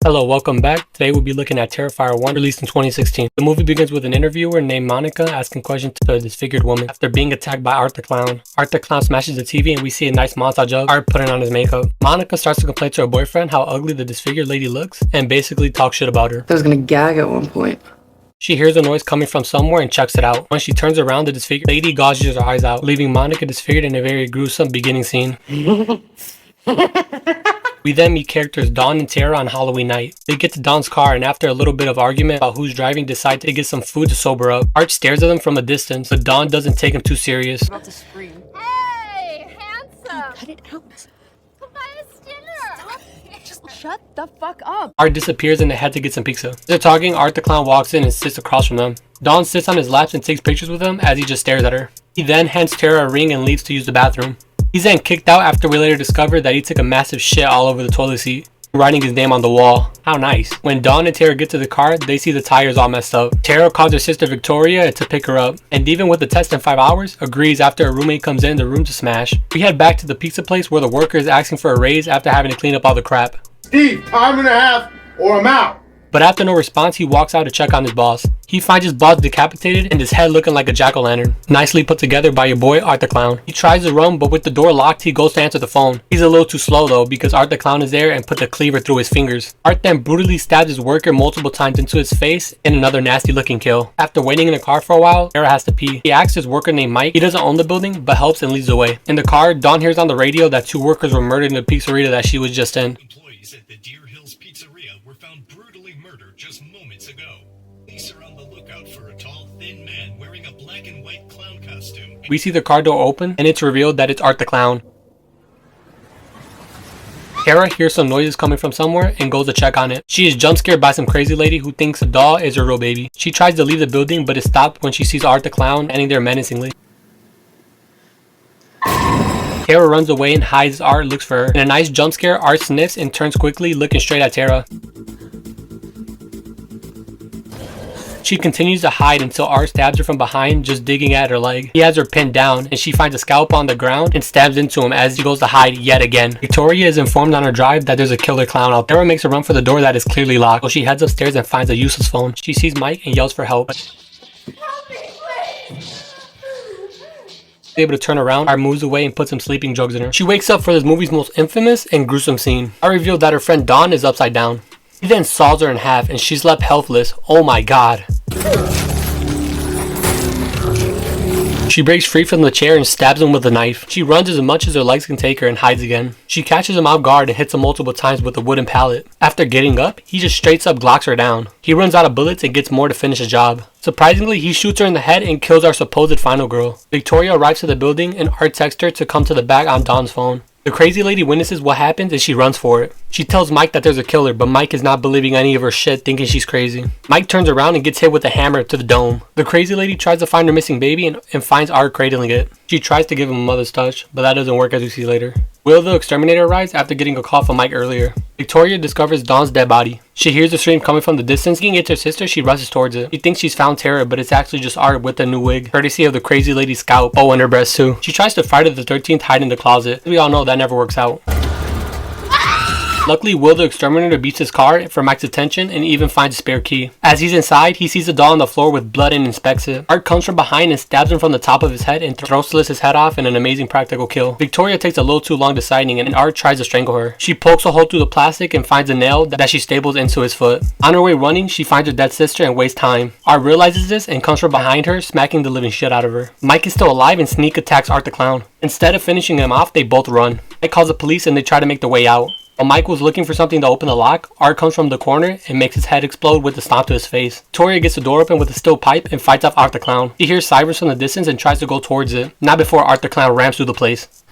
Hello, welcome back. Today we'll be looking at Terrifier 1, released in 2016. The movie begins with an interviewer named Monica asking questions to a disfigured woman after being attacked by Art the Clown. Art the Clown smashes the TV and we see a nice montage of Art putting on his makeup. Monica starts to complain to her boyfriend how ugly the disfigured lady looks and basically talk shit about her. I was gonna gag at one point. She hears a noise coming from somewhere and checks it out. When she turns around, the disfigured lady gouges her eyes out, leaving Monica disfigured in a very gruesome beginning scene. We then meet characters Dawn and Tara on Halloween night. They get to Dawn's car and after a little bit of argument about who's driving, decide to get some food to sober up. Art stares at them from a distance, but Dawn doesn't take him too serious. About to scream. Hey, handsome! Cut it out. Come buy us dinner! Just shut the fuck up. Art disappears and they head to get some pizza. As they're talking, Art the Clown walks in and sits across from them. Dawn sits on his laps and takes pictures with him as he just stares at her. He then hands Tara a ring and leaves to use the bathroom. He's then kicked out after we later discover that he took a massive shit all over the toilet seat, writing his name on the wall. How nice. When Dawn and Tara get to the car, they see the tires all messed up. Tara calls her sister Victoria to pick her up, and even with the test in 5 hours, agrees after a roommate comes in the room to smash. We head back to the pizza place where the worker is asking for a raise after having to clean up all the crap. Steve, time and a half or I'm out. But after no response, he walks out to check on his boss. He finds his boss decapitated and his head looking like a jack-o'-lantern. Nicely put together by your boy Art the Clown. He tries to run, but with the door locked, he goes to answer the phone. He's a little too slow though, because Art the Clown is there and put the cleaver through his fingers. Art then brutally stabs his worker multiple times into his face in another nasty looking kill. After waiting in the car for a while, Tara has to pee. He asks his worker named Mike. He doesn't own the building, but helps and leads the way. In the car, Dawn hears on the radio that 2 workers were murdered in the pizzeria that she was just in. Employees at the Deer Hills Pizzeria were found brutally murdered just moments ago. Police are on the lookout for a tall, thin man wearing a black and white clown costume. We see the car door open, and it's revealed that it's Art the Clown. Tara hears some noises coming from somewhere and goes to check on it. She is jump scared by some crazy lady who thinks a doll is her real baby. She tries to leave the building but is stopped when she sees Art the Clown standing there menacingly. Tara runs away and hides as Art looks for her. In a nice jump scare, Art sniffs and turns quickly, looking straight at Tara. She continues to hide until Art stabs her from behind, just digging at her leg. He has her pinned down, and she finds a scalpel on the ground and stabs into him as he goes to hide yet again. Victoria is informed on her drive that there's a killer clown out there. Tara makes a run for the door that is clearly locked, so she heads upstairs and finds a useless phone. She sees Mike and yells for help. Help me, please! Able to turn around, Art moves away and puts some sleeping drugs in her. She wakes up for this movie's most infamous and gruesome scene. Art revealed that her friend Dawn is upside down. He then saws her in half and she's left helpless. Oh my god. She breaks free from the chair and stabs him with a knife. She runs as much as her legs can take her and hides again. She catches him off guard and hits him multiple times with a wooden pallet. After getting up, he just straight up glocks her down. He runs out of bullets and gets more to finish the job. Surprisingly, he shoots her in the head and kills our supposed final girl. Victoria arrives to the building and Art texts her to come to the back on Dawn's phone. The crazy lady witnesses what happens and she runs for it. She tells Mike that there's a killer, but Mike is not believing any of her shit, thinking she's crazy. Mike turns around and gets hit with a hammer to the dome. The crazy lady tries to find her missing baby and finds Art cradling it. She tries to give him a mother's touch, but that doesn't work as we see later. Will the exterminator arrives after getting a call from Mike earlier. Victoria discovers Dawn's dead body. She hears the scream coming from the distance. Thinking it's her sister, she rushes towards it. She thinks she's found Tara, but it's actually just Art with a new wig, courtesy of the crazy lady's scalp. Oh, and her breast too. She tries to Friday the 13th hide in the closet. We all know that never works out. Luckily, Will the exterminator beats his car for Mike's attention and even finds a spare key. As he's inside, he sees a doll on the floor with blood and inspects it. Art comes from behind and stabs him from the top of his head and throats slits his head off in an amazing practical kill. Victoria takes a little too long deciding and Art tries to strangle her. She pokes a hole through the plastic and finds a nail that she staples into his foot. On her way running, she finds her dead sister and wastes time. Art realizes this and comes from behind her, smacking the living shit out of her. Mike is still alive and sneak attacks Art the Clown. Instead of finishing him off, they both run. Mike calls the police and they try to make their way out. While Mike was looking for something to open the lock, Art comes from the corner and makes his head explode with a stomp to his face. Victoria gets the door open with a steel pipe and fights off Art the Clown. She hears sirens from the distance and tries to go towards it, not before Art the Clown rams through the place.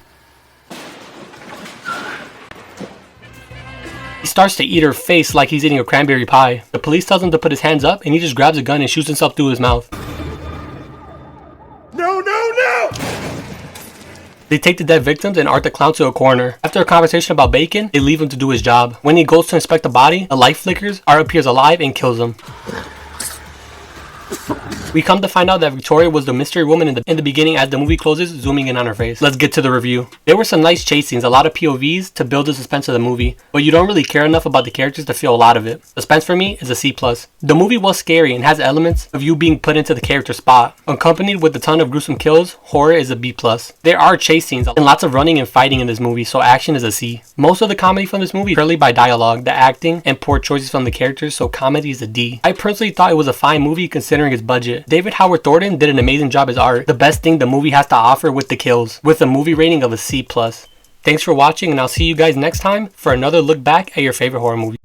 He starts to eat her face like he's eating a cranberry pie. The police tells him to put his hands up and he just grabs a gun and shoots himself through his mouth. No, no, no! They take the dead victims and Art the Clown to a corner. After a conversation about bacon, they leave him to do his job. When he goes to inspect the body, a light flickers, Art appears alive and kills him. We come to find out that Victoria was the mystery woman in the beginning as the movie closes, zooming in on her face. Let's get to the review. There were some nice chase scenes, a lot of POVs to build the suspense of the movie, but you don't really care enough about the characters to feel a lot of it. Suspense for me is a C+. The movie was scary and has elements of you being put into the character spot. Accompanied with a ton of gruesome kills, horror is a B+. There are chase scenes and lots of running and fighting in this movie, so action is a C. Most of the comedy from this movie is purely by dialogue, the acting, and poor choices from the characters, so comedy is a D. I personally thought it was a fine movie considering its budget. David Howard Thornton did an amazing job as art, the best thing the movie has to offer with the kills, with a movie rating of a C+. Thanks for watching, and I'll see you guys next time for another look back at your favorite horror movie.